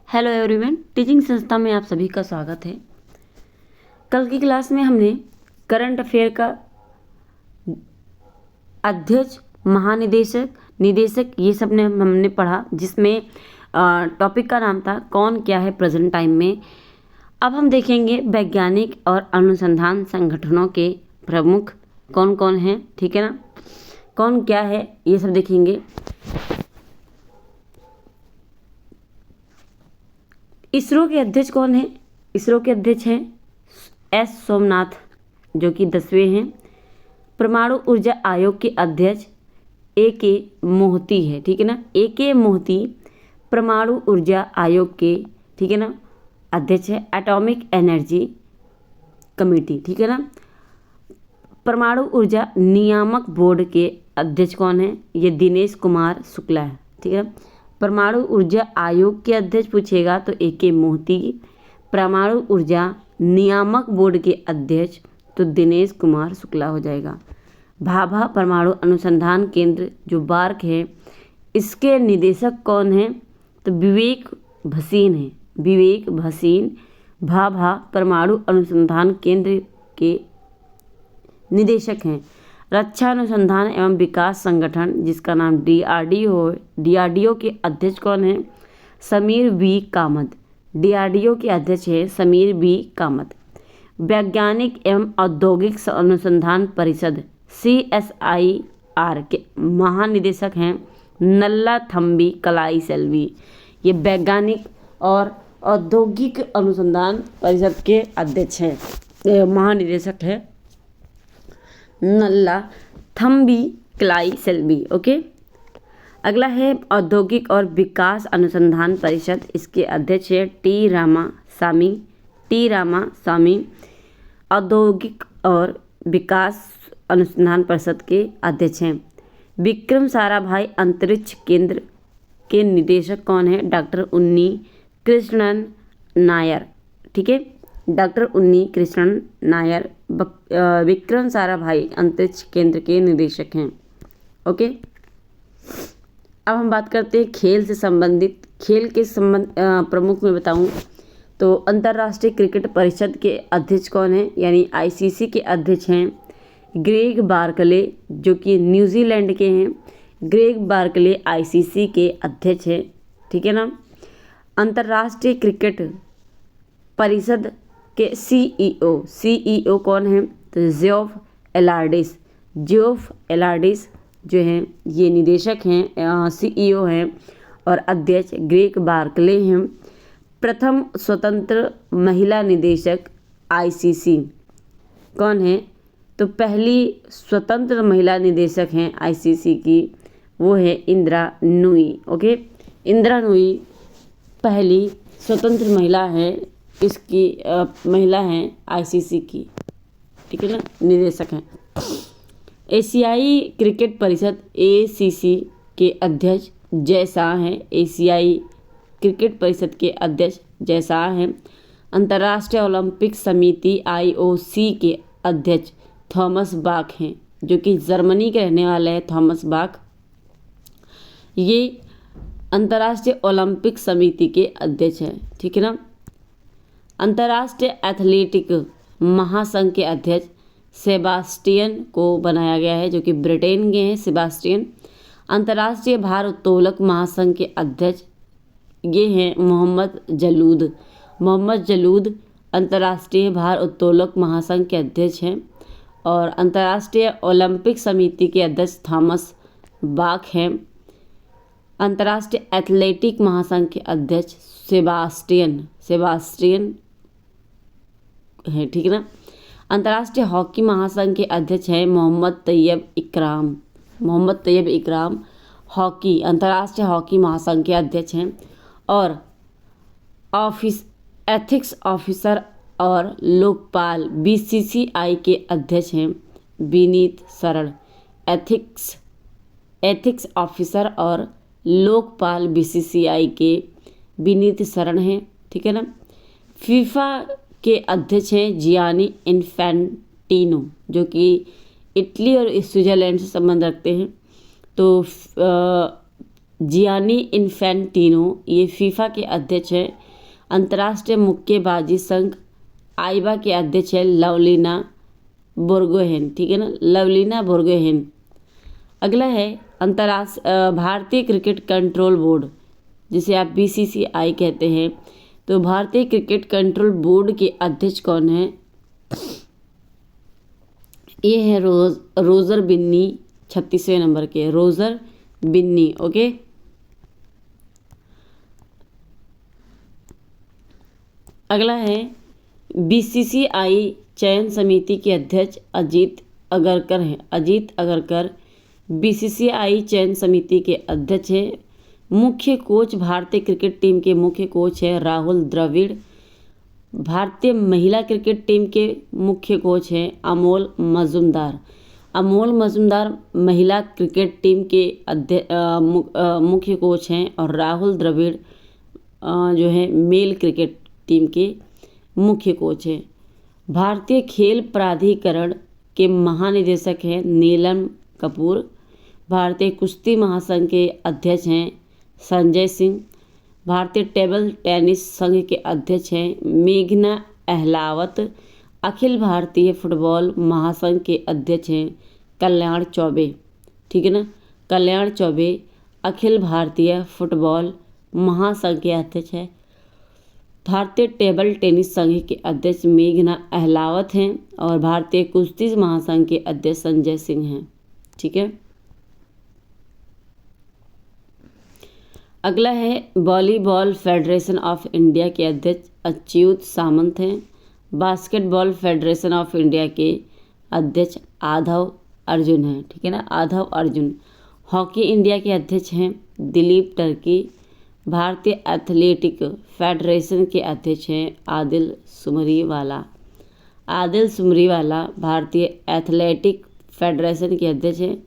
Hello everyone, teaching संस्था में आप सभी का स्वागत है। कल की क्लास में हमने करंट अफेयर का अध्यक्ष, महानिदेशक, निदेशक ये सब ने हमने पढ़ा, जिसमें टॉपिक का नाम था कौन क्या है प्रेजेंट टाइम में। अब हम देखेंगे वैज्ञानिक और अनुसंधान संगठनों के प्रमुख कौन कौन हैं, ठीक है ना। कौन क्या है ये सब देखेंगे। इसरो के अध्यक्ष कौन है? इसरो के अध्यक्ष हैं एस सोमनाथ, जो कि 10वें हैं। परमाणु ऊर्जा आयोग के अध्यक्ष ए के मोहती है, ठीक है ना। ए के मोहती परमाणु ऊर्जा आयोग के, ठीक है ना, अध्यक्ष है। एटॉमिक एनर्जी कमेटी, ठीक है ना। परमाणु ऊर्जा नियामक बोर्ड के अध्यक्ष कौन है? ये दिनेश कुमार शुक्ला है, ठीक है। परमाणु ऊर्जा आयोग के अध्यक्ष पूछेगा तो ए के मोहती। परमाणु ऊर्जा नियामक बोर्ड के अध्यक्ष तो दिनेश कुमार शुक्ला हो जाएगा। भाभा परमाणु अनुसंधान केंद्र जो बार्क है, इसके निदेशक कौन है? तो विवेक भसीन है। विवेक भसीन भाभा परमाणु अनुसंधान केंद्र के निदेशक हैं। रक्षा अनुसंधान एवं विकास संगठन जिसका नाम डीआरडीओ है, डीआरडीओ के अध्यक्ष कौन है? समीर बी कामत। डीआरडीओ के अध्यक्ष है समीर बी कामत। वैज्ञानिक एवं औद्योगिक अनुसंधान परिषद CSIR के महानिदेशक हैं नल्ला थम्बी कलाई सेल्वी। ये वैज्ञानिक और औद्योगिक अनुसंधान परिषद के अध्यक्ष हैं, महानिदेशक है नल्ला थम्बी कलाई सेल्वी। ओके, अगला है औद्योगिक और विकास अनुसंधान परिषद, इसके अध्यक्ष है टी रामास्वामी। औद्योगिक और विकास अनुसंधान परिषद के अध्यक्ष हैं। विक्रम साराभाई अंतरिक्ष केंद्र के निदेशक कौन है? डॉक्टर उन्नी कृष्णन नायर, ठीक है। डॉक्टर उन्नी कृष्णन नायर विक्रम साराभाई अंतरिक्ष केंद्र के निदेशक हैं। ओके, अब हम बात करते हैं खेल से संबंधित। खेल के संबंध प्रमुख में बताऊं तो अंतर्राष्ट्रीय क्रिकेट परिषद के अध्यक्ष कौन है? यानी ICC के अध्यक्ष हैं ग्रेग बार्कले, जो कि न्यूजीलैंड के हैं। ग्रेग बार्कले ICC के अध्यक्ष हैं, ठीक है ना। अंतर्राष्ट्रीय क्रिकेट परिषद के CEO कौन है? तो जियोफ एलार्डिस जो हैं ये निदेशक हैं, CEO हैं और अध्यक्ष ग्रेग बार्कले हैं। प्रथम स्वतंत्र महिला निदेशक ICC कौन है? तो पहली स्वतंत्र महिला निदेशक हैं ICC की, वो है इंदिरा नूई। ओके, इंदिरा नूई पहली स्वतंत्र महिला है, इसकी महिला हैं ICC की, ठीक है ना, निदेशक हैं। एशियाई क्रिकेट परिषद ACC के अध्यक्ष जय शाह हैं। एशियाई क्रिकेट परिषद के अध्यक्ष जय शाह हैं। अंतर्राष्ट्रीय ओलंपिक समिति IOC के अध्यक्ष थॉमस बाक हैं, जो कि जर्मनी के रहने वाले हैं थॉमस बाक। ये अंतर्राष्ट्रीय ओलंपिक समिति के अध्यक्ष हैं, ठीक है ना। अंतर्राष्ट्रीय एथलेटिक महासंघ के अध्यक्ष सेबास्टियन को बनाया गया है, जो कि ब्रिटेन के हैं सेबास्टियन। अंतर्राष्ट्रीय भारोत्तोलक महासंघ के अध्यक्ष ये हैं मोहम्मद जलूद अंतर्राष्ट्रीय भारोत्तोलक महासंघ के अध्यक्ष हैं। और अंतर्राष्ट्रीय ओलंपिक समिति के अध्यक्ष थॉमस बाक हैं। अंतर्राष्ट्रीय एथलेटिक महासंघ के अध्यक्ष सेबास्टियन है, ठीक है ना। अंतर्राष्ट्रीय हॉकी महासंघ के अध्यक्ष हैं मोहम्मद तैयब इकराम हॉकी अंतर्राष्ट्रीय हॉकी महासंघ के अध्यक्ष हैं। और एथिक्स ऑफिसर और लोकपाल BCCI के अध्यक्ष हैं विनीत शरण। एथिक्स ऑफिसर और लोकपाल BCCI के विनीत शरण हैं, ठीक है ना। फीफा के अध्यक्ष हैं जियानी इन्फेंटिनो, जो कि इटली और स्विट्जरलैंड से संबंध रखते हैं। तो जियानी इन्फेंटिनो ये फीफा के अध्यक्ष हैं। अंतर्राष्ट्रीय मुक्केबाजी संघ आइबा के अध्यक्ष है लवलीना बोर्गोहेन, ठीक है ना, लवलीना बोर्गोहेन। अगला है भारतीय क्रिकेट कंट्रोल बोर्ड, जिसे आप बीसीसीआई कहते हैं। तो भारतीय क्रिकेट कंट्रोल बोर्ड के अध्यक्ष कौन है? ये है रोजर बिन्नी, 36वें नंबर के रोजर बिन्नी। ओके, अगला है बीसीसीआई चयन समिति के अध्यक्ष अजीत अगरकर हैं। अजीत अगरकर बीसीसीआई चयन समिति के अध्यक्ष हैं। मुख्य कोच भारतीय क्रिकेट टीम के मुख्य कोच है राहुल द्रविड़। भारतीय महिला क्रिकेट टीम के मुख्य कोच हैं अमोल मजूमदार। अमोल मजूमदार महिला क्रिकेट टीम के मुख्य कोच हैं और राहुल द्रविड़ जो है मेल क्रिकेट टीम के मुख्य कोच हैं। भारतीय खेल प्राधिकरण के महानिदेशक हैं नीलम कपूर। भारतीय कुश्ती महासंघ के अध्यक्ष हैं संजय सिंह। भारतीय टेबल टेनिस संघ के अध्यक्ष हैं मेघना अहलावत। अखिल भारतीय फुटबॉल महासंघ के अध्यक्ष हैं कल्याण चौबे, ठीक है ना, कल्याण चौबे अखिल भारतीय फुटबॉल महासंघ के अध्यक्ष हैं। भारतीय टेबल टेनिस संघ के अध्यक्ष मेघना अहलावत हैं और भारतीय कुश्ती महासंघ के अध्यक्ष संजय सिंह हैं, ठीक है। अगला है वॉलीबॉल फेडरेशन ऑफ इंडिया के अध्यक्ष अच्युत सामंत हैं। बास्केटबॉल फेडरेशन ऑफ इंडिया के अध्यक्ष आधव अर्जुन हैं, ठीक है ना, आधव अर्जुन। हॉकी इंडिया के अध्यक्ष हैं दिलीप टर्की। भारतीय एथलेटिक फेडरेशन के अध्यक्ष हैं आदिल सुमरीवाला। आदिल सुमरीवाला भारतीय एथलेटिक फेडरेशन के अध्यक्ष हैं।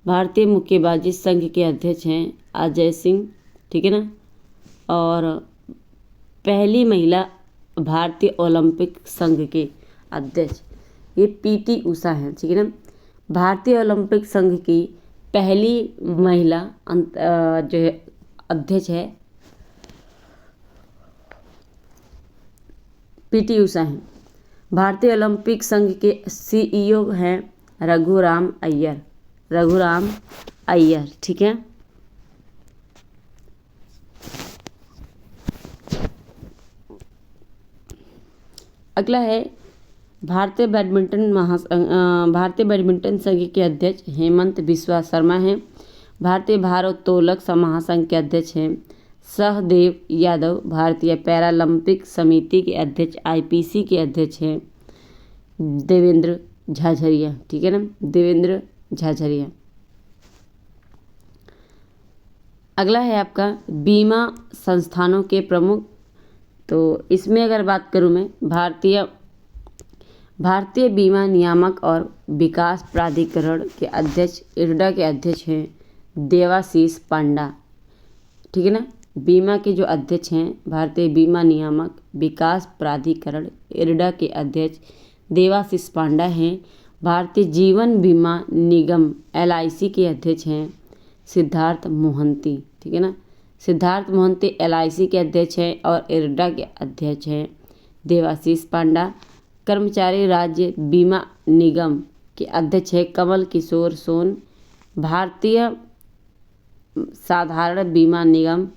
भारतीय मुक्केबाजी संघ के अध्यक्ष हैं अजय सिंह, ठीक है ना। और पहली महिला भारतीय ओलंपिक संघ के अध्यक्ष ये पीटी उषा हैं, ठीक है ना। भारतीय ओलंपिक संघ की पहली महिला जो है अध्यक्ष है पीटी उषा हैं। भारतीय ओलंपिक संघ के सीईओ हैं रघुराम अय्यर, रघुराम अय्यर, ठीक है। अगला है भारतीय बैडमिंटन संघ के अध्यक्ष हेमंत बिस्वा शर्मा हैं। भारतीय भारोत्तोलक महासंघ के अध्यक्ष हैं सहदेव यादव। भारतीय पैरालंपिक समिति के अध्यक्ष आईपीसी के अध्यक्ष हैं देवेंद्र झाझरिया, ठीक है ना, देवेंद्र झाझरिया। अगला है आपका बीमा संस्थानों के प्रमुख। तो इसमें अगर बात करूं मैं भारतीय बीमा नियामक और विकास प्राधिकरण के अध्यक्ष इरडा के अध्यक्ष हैं देवाशीष पांडा, ठीक है ना। बीमा के जो अध्यक्ष हैं भारतीय बीमा नियामक विकास प्राधिकरण इरडा के अध्यक्ष देवाशीष पांडा हैं। भारतीय जीवन बीमा निगम एलआईसी के अध्यक्ष हैं सिद्धार्थ मोहंती, ठीक है ना। सिद्धार्थ मोहंती एलआईसी के अध्यक्ष हैं और इरडा के अध्यक्ष हैं देवाशीष पांडा। कर्मचारी राज्य बीमा निगम के अध्यक्ष है कमल किशोर सोन। भारतीय साधारण बीमा निगम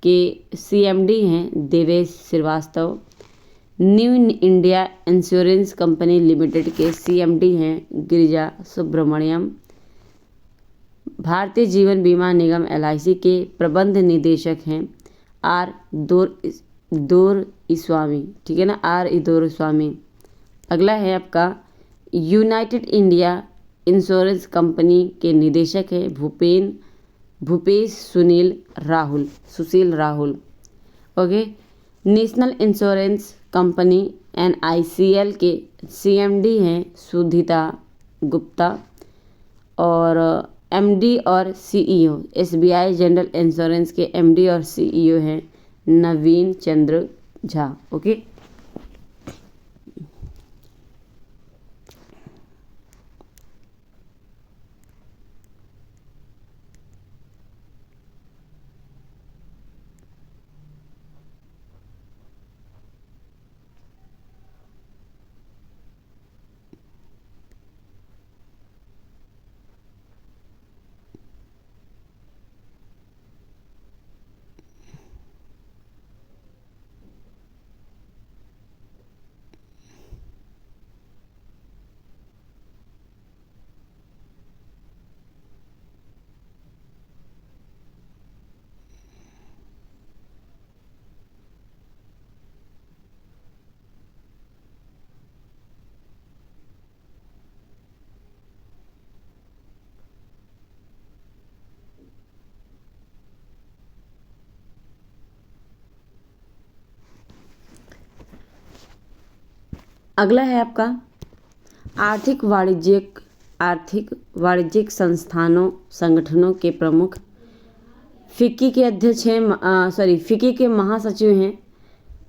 के सीएमडी हैं Devesh Srivastava. New India Insurance Company Limited के सीएमडी हैं गिरिजा सुब्रमण्यम। भारतीय जीवन बीमा निगम एलआईसी के प्रबंध निदेशक हैं आर दोरईस्वामी, ठीक है ना, आर दोरईस्वामी। अगला है आपका यूनाइटेड इंडिया इंश्योरेंस कंपनी के निदेशक है Bhupesh Sushil Rahul. Okay, national insurance company NICL के सीएमडी हैं सुधिता गुप्ता और एमडी और सीईओ एसबीआई जनरल इंश्योरेंस के एमडी और सीईओ हैं नवीन चंद्र झा। ओके, अगला है आपका आर्थिक वाणिज्यिक संस्थानों संगठनों के प्रमुख। फिक्की के अध्यक्ष हैं फिक्की के महासचिव हैं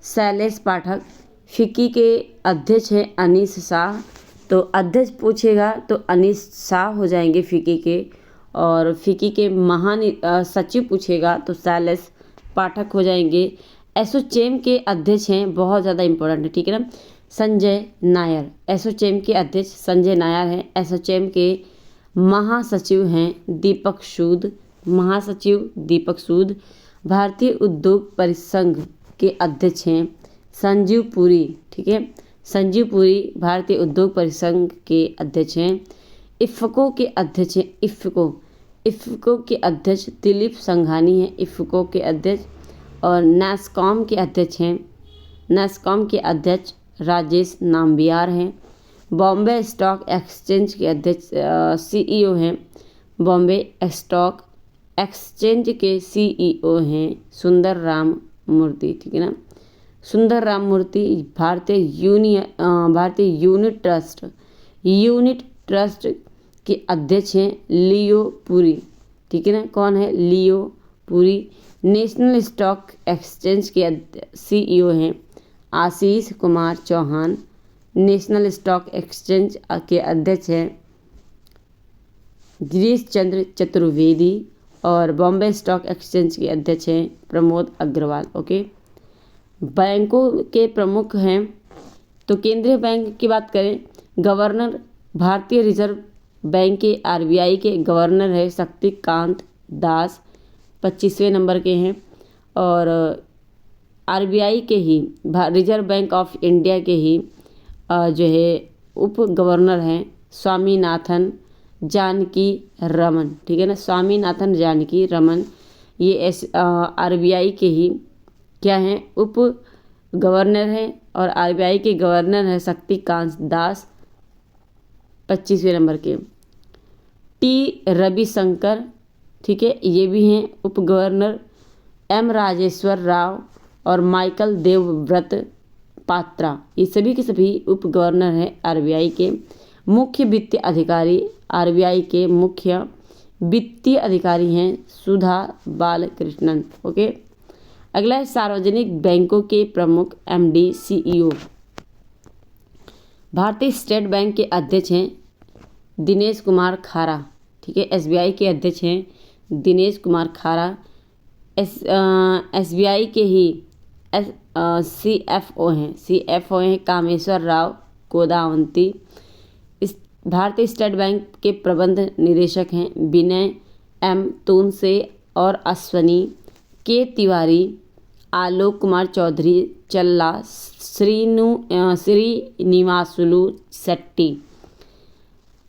शैलेश पाठक। फिक्की के अध्यक्ष हैं अनीस शाह। तो अध्यक्ष पूछेगा तो अनीस शाह हो जाएंगे फिक्की के, और फिक्की के सचिव पूछेगा तो शैलेश पाठक हो जाएंगे। एसोचैम के अध्यक्ष हैं, बहुत ज़्यादा इंपॉर्टेंट है, ठीक है ना, संजय नायर। एसोचैम के अध्यक्ष संजय नायर हैं। एसोचैम के महासचिव हैं दीपक सूद। भारतीय उद्योग परिसंघ के अध्यक्ष हैं संजीव पुरी, ठीक है, संजीव पुरी भारतीय उद्योग परिसंघ के अध्यक्ष हैं। इफ्को के अध्यक्ष हैं इफ्को के अध्यक्ष दिलीप संघानी हैं, इफ्को के अध्यक्ष। और नैस्कॉम के अध्यक्ष राजेश नाम्बियार हैं। बॉम्बे स्टॉक एक्सचेंज के अध्यक्ष सीईओ हैं, बॉम्बे स्टॉक एक्सचेंज के सीईओ हैं सुंदर राम मूर्ति, ठीक है ना, सुंदर राम मूर्ति। भारतीय यूनिट ट्रस्ट के अध्यक्ष हैं लियो पुरी, ठीक है ना, कौन है, Leo Puri. National stock exchange के सीईओ हैं Ashish Kumar Chauhan. National stock exchange के अध्यक्ष हैं गिरीश चंद्र चतुर्वेदी। और बॉम्बे स्टॉक एक्सचेंज के अध्यक्ष हैं प्रमोद अग्रवाल। ओके, बैंकों के प्रमुख हैं तो केंद्रीय बैंक की बात करें, गवर्नर भारतीय रिजर्व बैंक के आरबीआई के गवर्नर है शक्तिकांत दास, 25वें नंबर के हैं। और आरबीआई के ही रिजर्व बैंक ऑफ इंडिया के ही जो है उप गवर्नर हैं स्वामीनाथन जानकी रमन, ठीक है ना, स्वामीनाथन जानकी रमन। ये आरबीआई के ही क्या हैं, उप गवर्नर हैं। और आरबीआई के गवर्नर हैं शक्तिकांत दास, 25वें नंबर के। टी रविशंकर, ठीक है, ये भी हैं उप गवर्नर। एम राजेश्वर राव और माइकल देवव्रत पात्रा, ये सभी के सभी उप गवर्नर हैं आरबीआई के। मुख्य वित्तीय अधिकारी आरबीआई के मुख्य वित्तीय अधिकारी हैं सुधा बालकृष्णन। ओके, अगला है सार्वजनिक बैंकों के प्रमुख एमडी सीईओ। भारतीय स्टेट बैंक के अध्यक्ष हैं दिनेश कुमार खारा, ठीक है, एसबीआई के अध्यक्ष हैं दिनेश कुमार खारा। एसबीआई के ही सीएफओ हैं कामेश्वर राव कोदावंती। इस भारतीय स्टेट बैंक के प्रबंध निदेशक हैं विनय एम तुनसे और अश्वनी के तिवारी, आलोक कुमार चौधरी चल्ला, श्रीनिवासुलु शेट्टी।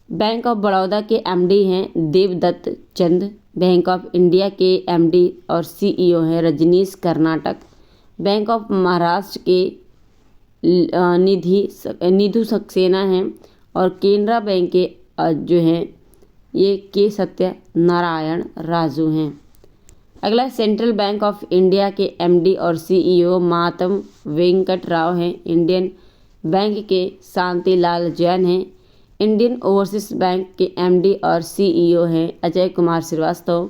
बैंक ऑफ बड़ौदा के एमडी हैं देवदत्त चंद। बैंक ऑफ इंडिया के एमडी और सीईओ हैं रजनीश कर्नाटक। बैंक ऑफ महाराष्ट्र के निधु सक्सेना हैं। और केनरा बैंक के जो हैं ये के सत्यनारायण राजू हैं। अगला सेंट्रल बैंक ऑफ इंडिया के एमडी और सीईओ मातम वेंकट राव हैं। इंडियन बैंक के शांतिलाल जैन हैं। इंडियन ओवरसीज बैंक के एमडी और सीईओ हैं अजय कुमार श्रीवास्तव।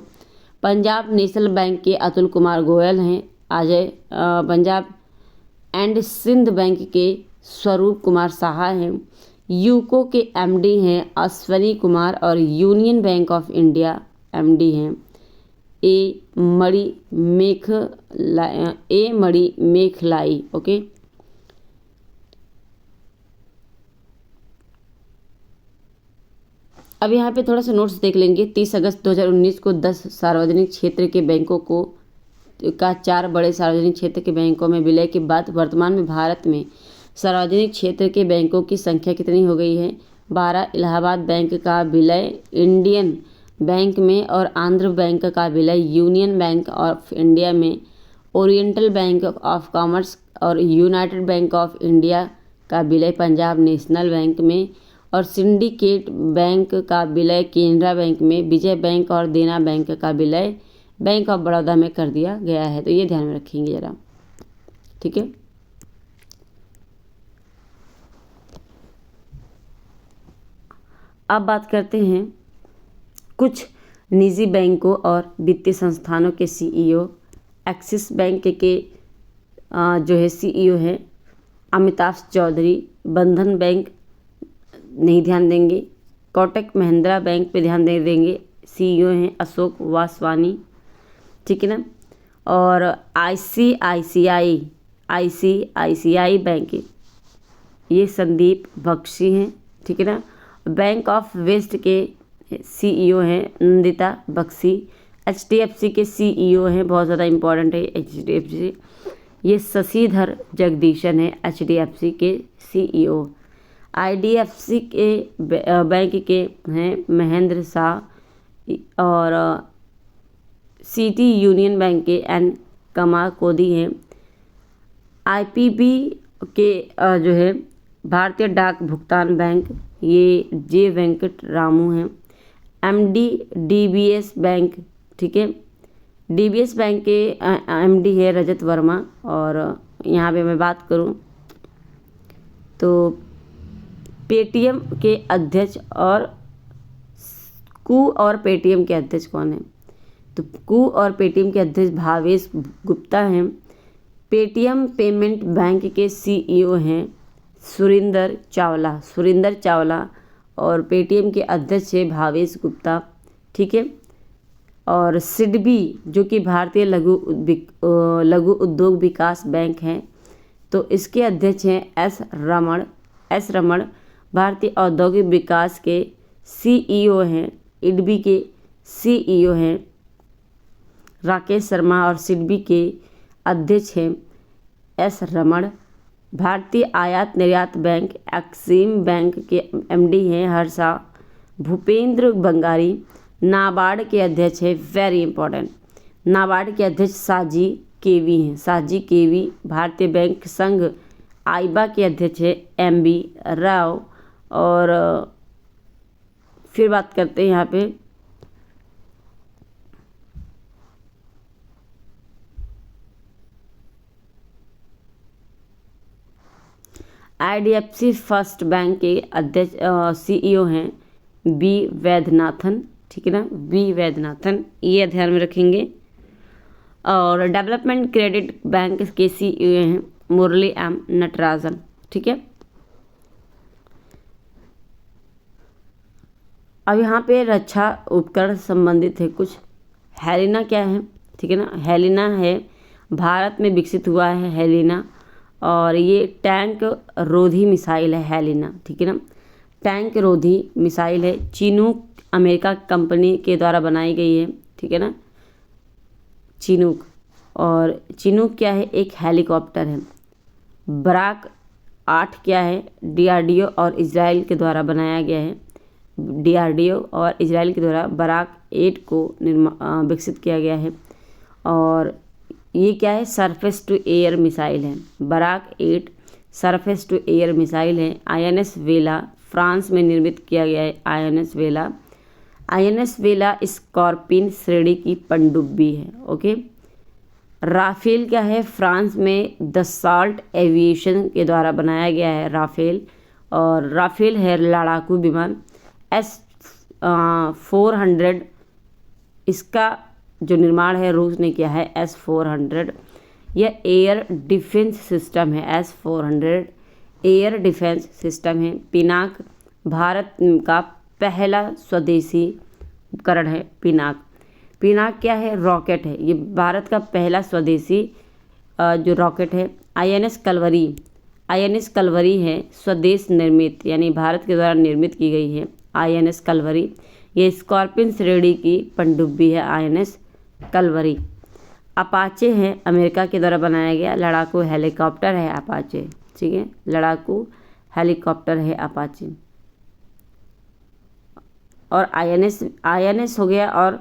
पंजाब नेशनल बैंक के अतुल कुमार गोयल हैं। पंजाब एंड सिंध बैंक के स्वरूप कुमार साहा हैं। यूको के एमडी हैं अश्वनी कुमार और union bank of India MD हैं ए मणि मेखलाई। ओके, अब यहाँ पे थोड़ा सा नोट्स देख लेंगे। 30 अगस्त 2019 को 10 सार्वजनिक क्षेत्र के बैंकों का 4 बड़े सार्वजनिक क्षेत्र के बैंकों में विलय के बाद वर्तमान में भारत में सार्वजनिक क्षेत्र के बैंकों की संख्या कितनी हो गई है? 12। इलाहाबाद बैंक का विलय इंडियन बैंक में और आंध्र बैंक का विलय यूनियन बैंक ऑफ इंडिया में, ओरिएंटल बैंक ऑफ कॉमर्स और यूनाइटेड बैंक ऑफ इंडिया का विलय पंजाब नेशनल बैंक में, और सिंडिकेट बैंक का विलय केनरा बैंक में, विजय बैंक और देना बैंक का विलय बैंक ऑफ बड़ौदा में कर दिया गया है। तो ये ध्यान में रखेंगे ज़रा, ठीक है। अब बात करते हैं कुछ निजी बैंकों और वित्तीय संस्थानों के सीईओ। एक्सिस बैंक के जो है सीईओ है अमिताभ चौधरी। बंधन बैंक नहीं ध्यान देंगे। कोटक महिंद्रा बैंक पे ध्यान दे देंगे, सीईओ हैं अशोक वासवानी, ठीक है ना। और आईसीआईसीआई बैंक ये संदीप बख्शी हैं, ठीक है ना। बैंक ऑफ वेस्ट के सीईओ हैं नंदिता बख्शी। एचडीएफसी के सीईओ हैं, बहुत ज़्यादा इम्पोर्टेंट है एचडीएफसी, ये शशिधर जगदीशन है एचडीएफसी के सीईओ। आईडीएफसी के बैंक के हैं महेंद्र शाह और सिटी यूनियन बैंक के एन कमार कोदी हैं। आईपीबी के जो है भारतीय डाक भुगतान बैंक ये जे वेंकट रामू हैं। एमडी डीबीएस बैंक, ठीक है, डीबीएस बैंक के एमडी है रजत वर्मा। और यहाँ पे मैं बात करूँ तो पेटीएम के अध्यक्ष और पेटीएम के अध्यक्ष कौन है? तो और पेटीएम के अध्यक्ष भावेश गुप्ता हैं। पेटीएम पेमेंट बैंक के सीईओ हैं सुरिंदर चावला और पेटीएम के अध्यक्ष है भावेश गुप्ता, ठीक है। और सिडबी जो कि भारतीय लघु उद्योग विकास बैंक है, तो इसके अध्यक्ष हैं एस रमण। भारतीय औद्योगिक विकास के सीईओ हैं। इडबी के सीईओ हैं राकेश शर्मा और सिडबी के अध्यक्ष हैं एस रमण। भारतीय आयात निर्यात बैंक एक्सिम बैंक के एमडी हैं हर्षा भूपेंद्र बंगारी। नाबार्ड के अध्यक्ष है, वेरी इंपॉर्टेंट, नाबार्ड के अध्यक्ष साजी केवी हैं, साजी केवी। भारतीय बैंक संघ आईबा के अध्यक्ष है एमबी राव। और फिर बात करते हैं यहाँ पे आईडीएफसी फर्स्ट बैंक के अध्यक्ष सीईओ हैं बी वैद्यनाथन, ठीक है ना, बी वैद्यनाथन, ये ध्यान में रखेंगे। और डेवलपमेंट क्रेडिट बैंक के सीईओ हैं मुरली एम नटराजन, ठीक है। अब यहाँ पे रक्षा उपकरण संबंधित है कुछ। हेलिना क्या है, ठीक है ना, हेलिना है भारत में विकसित हुआ है हेलिना, और ये टैंक रोधी मिसाइल है हेलिना, ठीक है ना, टैंक रोधी मिसाइल है। चिनूक अमेरिका कंपनी के द्वारा बनाई गई है, ठीक है ना, चिनूक। और चिनूक क्या है? एक हेलीकॉप्टर है। बराक 8 क्या है? डीआरडीओ और इजराइल के द्वारा बनाया गया है। डीआरडीओ और इजराइल के द्वारा बराक 8 को विकसित किया गया है। और ये क्या है? सरफेस टू एयर मिसाइल है। Barak 8 surface to air missile है। आईएनएस वेला फ्रांस में निर्मित किया गया है। आईएनएस वेला स्कॉर्पिन श्रेणी की पनडुब्बी है। ओके। राफेल क्या है? फ्रांस में दसाल्ट एविएशन के द्वारा बनाया गया है राफेल। और राफेल है लड़ाकू विमान। S-400 इसका जो निर्माण है रूस ने किया है। S-400 यह एयर डिफेंस सिस्टम है। S-400 एयर डिफेंस सिस्टम है। पिनाक भारत का पहला स्वदेशी उपकरण है। पिनाक क्या है? रॉकेट है। ये भारत का पहला स्वदेशी जो रॉकेट है। आईएनएस कलवरी है स्वदेश निर्मित, यानी भारत के द्वारा निर्मित की गई है आईएनएस कलवरी। ये स्कॉर्पिन श्रेणी की पनडुब्बी है आईएनएस कलवरी। अपाचे है अमेरिका के द्वारा बनाया गया लड़ाकू हेलीकॉप्टर है अपाचे, ठीक है, लड़ाकू हेलीकॉप्टर है अपाचे। और आईएनएस हो गया और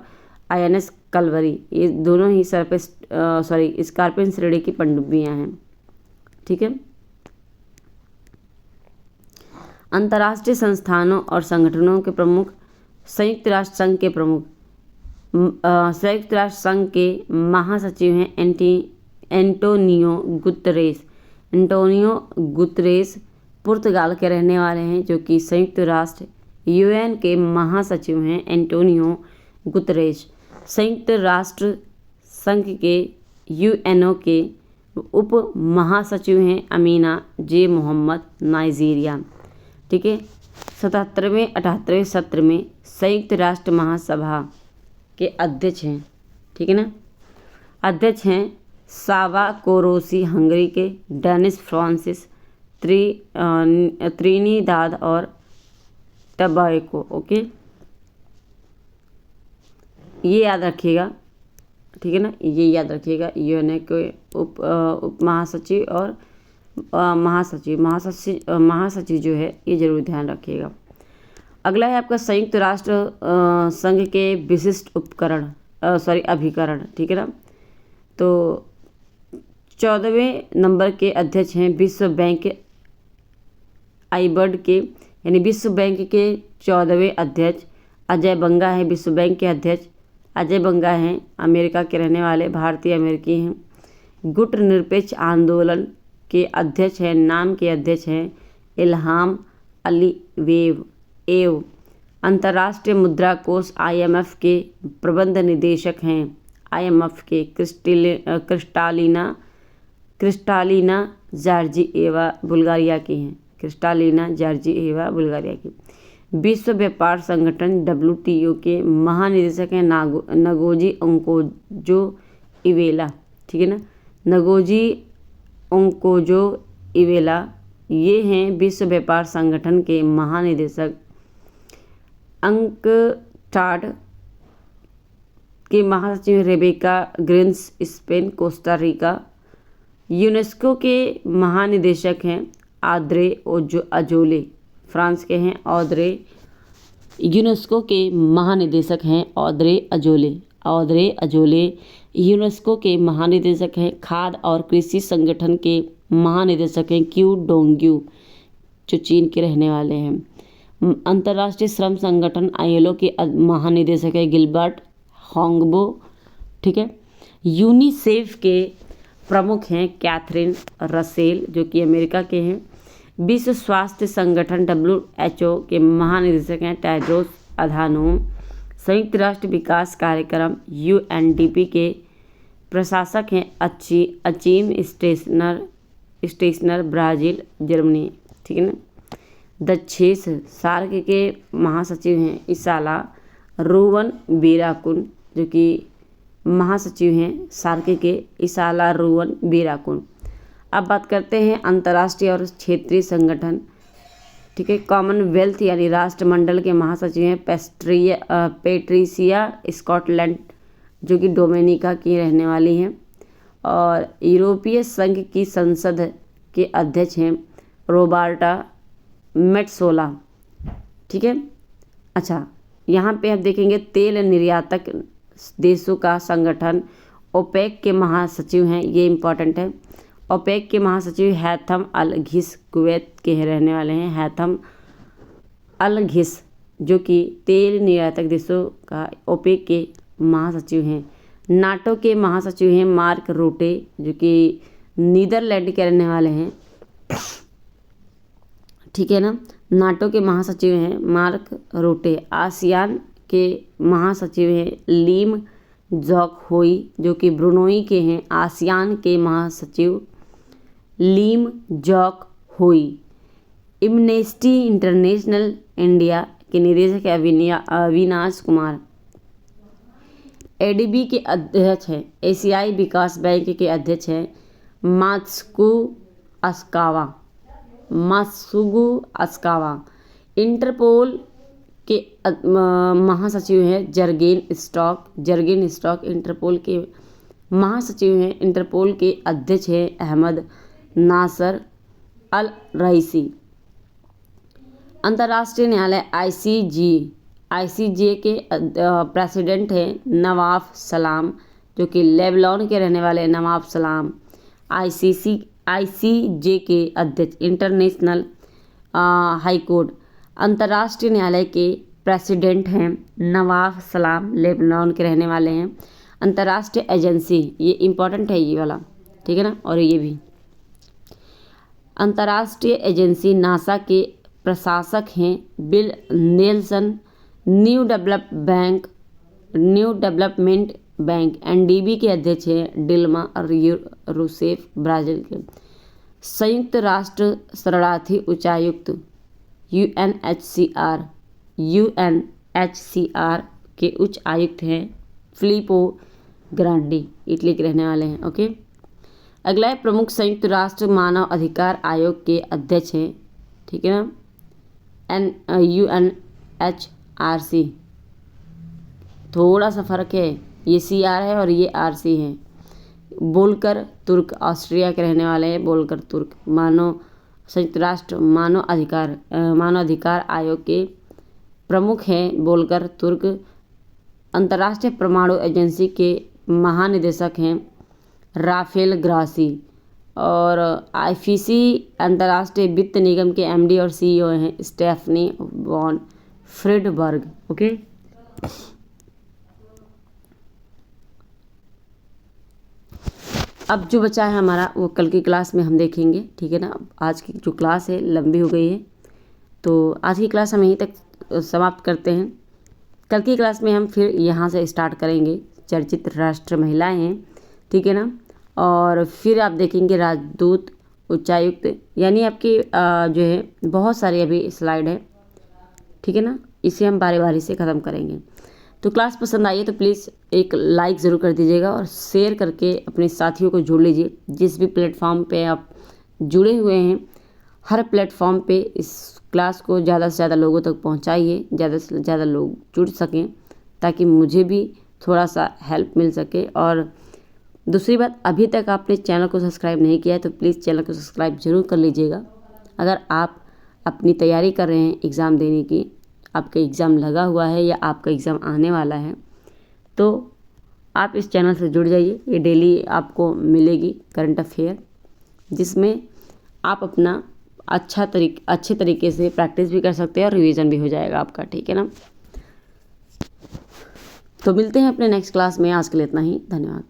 आईएनएस कलवरी, ये दोनों ही स्कॉर्पिन श्रेणी की पनडुब्बियां हैं, ठीक है। अंतर्राष्ट्रीय संस्थानों और संगठनों के प्रमुख। संयुक्त राष्ट्र संघ के प्रमुख संयुक्त राष्ट्र संघ के महासचिव हैं एंटोनियो गुतरेस पुर्तगाल के रहने वाले हैं, जो कि संयुक्त राष्ट्र यूएन के महासचिव हैं एंटोनियो गुतरेश। संयुक्त राष्ट्र संघ के यूएनओ के उप महासचिव हैं अमीना जे मोहम्मद, नाइजीरिया। ठीक है। 77वें 78वें सत्र में संयुक्त राष्ट्र महासभा के अध्यक्ष हैं, ठीक है ना, अध्यक्ष हैं सावा कोरोसी हंगरी के, डेनिस फ्रांसिस त्रिनिदाद और टबैको। ओके, ये याद रखिएगा, ठीक है ना, ये याद रखिएगा। यूएनए के उप महासचिव और महासचिव जो है ये जरूर ध्यान रखिएगा। अगला है आपका संयुक्त राष्ट्र संघ के विशिष्ट अभिकरण, ठीक है ना। तो 14वें नंबर के अध्यक्ष हैं विश्व बैंक आईबर्ड के, यानी विश्व बैंक के 14वें अध्यक्ष अजय बंगा है। विश्व बैंक के अध्यक्ष अजय बंगा हैं, अमेरिका के रहने वाले भारतीय अमेरिकी हैं। गुट निरपेक्ष आंदोलन के अध्यक्ष हैं, नाम के अध्यक्ष हैं इल्हाम अलीवेव एव। अंतर्राष्ट्रीय मुद्रा कोष IMF के प्रबंध निदेशक हैं, IMF के क्रिस्टालिना जॉर्जिएवा बुल्गारिया की हैं, क्रिस्टालिना जॉर्जिएवा बुल्गारिया की। विश्व व्यापार संगठन WTO के महानिदेशक हैं नगोजी ओंकोजो इवेला, ठीक है ना, नगोजी ओंकोजो इवेला, ये हैं विश्व व्यापार संगठन के महानिदेशक। अंकटाड के महासचिव Rebecca greens, Spain Costa Rica. UNESCO के महानिदेशक हैं आद्रे अजोले, फ्रांस के हैं ऑद्रे। यूनेस्को के महानिदेशक हैं ऑद्रे अजोले यूनेस्को के महानिदेशक हैं। खाद्य और कृषि संगठन के महानिदेशक हैं क्यू डोंग्यू, जो चीन के रहने वाले हैं। अंतर्राष्ट्रीय श्रम संगठन ILO के महानिदेशक है गिलबर्ट होंगबो, ठीक है। यूनिसेफ के प्रमुख हैं कैथरीन रसेल, जो कि अमेरिका के हैं। विश्व स्वास्थ्य संगठन WHO के महानिदेशक हैं टेड्रोस अधानोम। संयुक्त राष्ट्र विकास कार्यक्रम UNDP के प्रशासक हैं अचीम स्टेशनर, ब्राज़ील, जर्मनी, ठीक है ना। दक्षेस सार्क के महासचिव हैं इसाला रोवन बीराकुन, जो कि महासचिव हैं सार्क के इसाला रोवन बीराकुन। अब बात करते हैं अंतर्राष्ट्रीय और क्षेत्रीय संगठन, ठीक है। कॉमनवेल्थ यानी राष्ट्रमंडल के महासचिव हैं पेट्रिसिया स्कॉटलैंड, जो कि डोमिनिका की रहने वाली हैं। और यूरोपीय संघ की संसद के अध्यक्ष हैं रोबर्टा मेट्सोला, ठीक है। अच्छा, यहाँ पे आप देखेंगे तेल निर्यातक देशों का संगठन ओपेक के महासचिव हैं, ये इम्पॉर्टेंट है। ओपेक के महासचिव हैथम अल घिस, कुवैत के रहने वाले हैं हैथम अल घिस, जो कि तेल निर्यातक देशों का ओपेक के महासचिव हैं। नाटो के महासचिव हैं मार्क रूटे, जो कि नीदरलैंड के रहने वाले हैं, ठीक है ना। नाटो के महासचिव हैं मार्क रूटे। आसियान के महासचिव हैं लीम जॉक होई, जो कि ब्रुनोई के हैं। आसियान के महासचिव लीम जॉक होई। एम्नेस्टी इंटरनेशनल इंडिया के निदेशक अविनाश कुमार। ADB के अध्यक्ष हैं, एशियाई विकास बैंक के अध्यक्ष हैं मात्सुगु अस्कावा। इंटरपोल के महासचिव हैं जर्गेन स्टॉक इंटरपोल के महासचिव हैं। इंटरपोल के अध्यक्ष हैं अहमद नासर अल रईसी। अंतर्राष्ट्रीय न्यायालय ICJ के प्रेसिडेंट हैं नवाफ सलाम, जो कि लेबनान के रहने वाले नवाफ सलाम। ICJ के अध्यक्ष इंटरनेशनल हाई कोर्ट अंतर्राष्ट्रीय न्यायालय के प्रेसिडेंट हैं नवाफ सलाम, लेबनान के रहने वाले हैं। अंतर्राष्ट्रीय एजेंसी, ये इम्पोर्टेंट है ये वाला, ठीक है ना। और ये भी अंतर्राष्ट्रीय एजेंसी नासा के प्रशासक हैं bill Nelson. New development bank NDB के अध्यक्ष हैं डिल्मा रूसेफ ब्राज़ील के। संयुक्त राष्ट्र शरणार्थी उच्चायुक्त यूएनएचसीआर के उच्च आयुक्त हैं फिलिपो ग्रांडी, इटली के रहने वाले हैं। ओके, अगला है प्रमुख संयुक्त राष्ट्र मानव अधिकार आयोग के अध्यक्ष हैं, ठीक है ना, UNHRC। थोड़ा सा फर्क है, ये CR है और ये RC है। बोलकर तुर्क, ऑस्ट्रिया के रहने वाले हैं बोलकर तुर्क। संयुक्त राष्ट्र मानव अधिकार आयोग के प्रमुख हैं बोलकर तुर्क। अंतर्राष्ट्रीय परमाणु एजेंसी के महानिदेशक हैं राफेल ग्रासी। और IFC अंतर्राष्ट्रीय वित्त निगम के MD और CEO हैं स्टेफनी वॉन फ्रिडबर्ग। ओके, अब जो बचा है हमारा वो कल की क्लास में हम देखेंगे, ठीक है ना। आज की जो क्लास है लंबी हो गई है, तो आज की क्लास हम यहीं तक समाप्त करते हैं। कल की क्लास में हम फिर यहाँ से स्टार्ट करेंगे। चर्चित राष्ट्र महिलाएं हैं, ठीक है ना, और फिर आप देखेंगे राजदूत, उच्चायुक्त, यानी आपकी जो है बहुत सारी अभी स्लाइड है, ठीक है ना। इसे हम बारी बारी से ख़त्म करेंगे। तो क्लास पसंद आई है तो प्लीज़ एक लाइक ज़रूर कर दीजिएगा और शेयर करके अपने साथियों को जोड़ लीजिए। जिस भी प्लेटफॉर्म पे आप जुड़े हुए हैं, हर प्लेटफॉर्म पे इस क्लास को ज़्यादा से ज़्यादा लोगों तक पहुंचाइए, ज़्यादा से ज़्यादा लोग जुड़ सकें, ताकि मुझे भी थोड़ा सा हेल्प मिल सके। और दूसरी बात, अभी तक आपने चैनल को सब्सक्राइब नहीं किया है तो प्लीज़ चैनल को सब्सक्राइब ज़रूर कर लीजिएगा। अगर आप अपनी तैयारी कर रहे हैं एग्ज़ाम देने की, आपका एग्ज़ाम लगा हुआ है या आपका एग्ज़ाम आने वाला है, तो आप इस चैनल से जुड़ जाइए। ये डेली आपको मिलेगी करंट अफेयर, जिसमें आप अपना अच्छे तरीके से प्रैक्टिस भी कर सकते हैं और रिवीजन भी हो जाएगा आपका, ठीक है ना। तो मिलते हैं अपने नेक्स्ट क्लास में। आज के लिए इतना ही, धन्यवाद।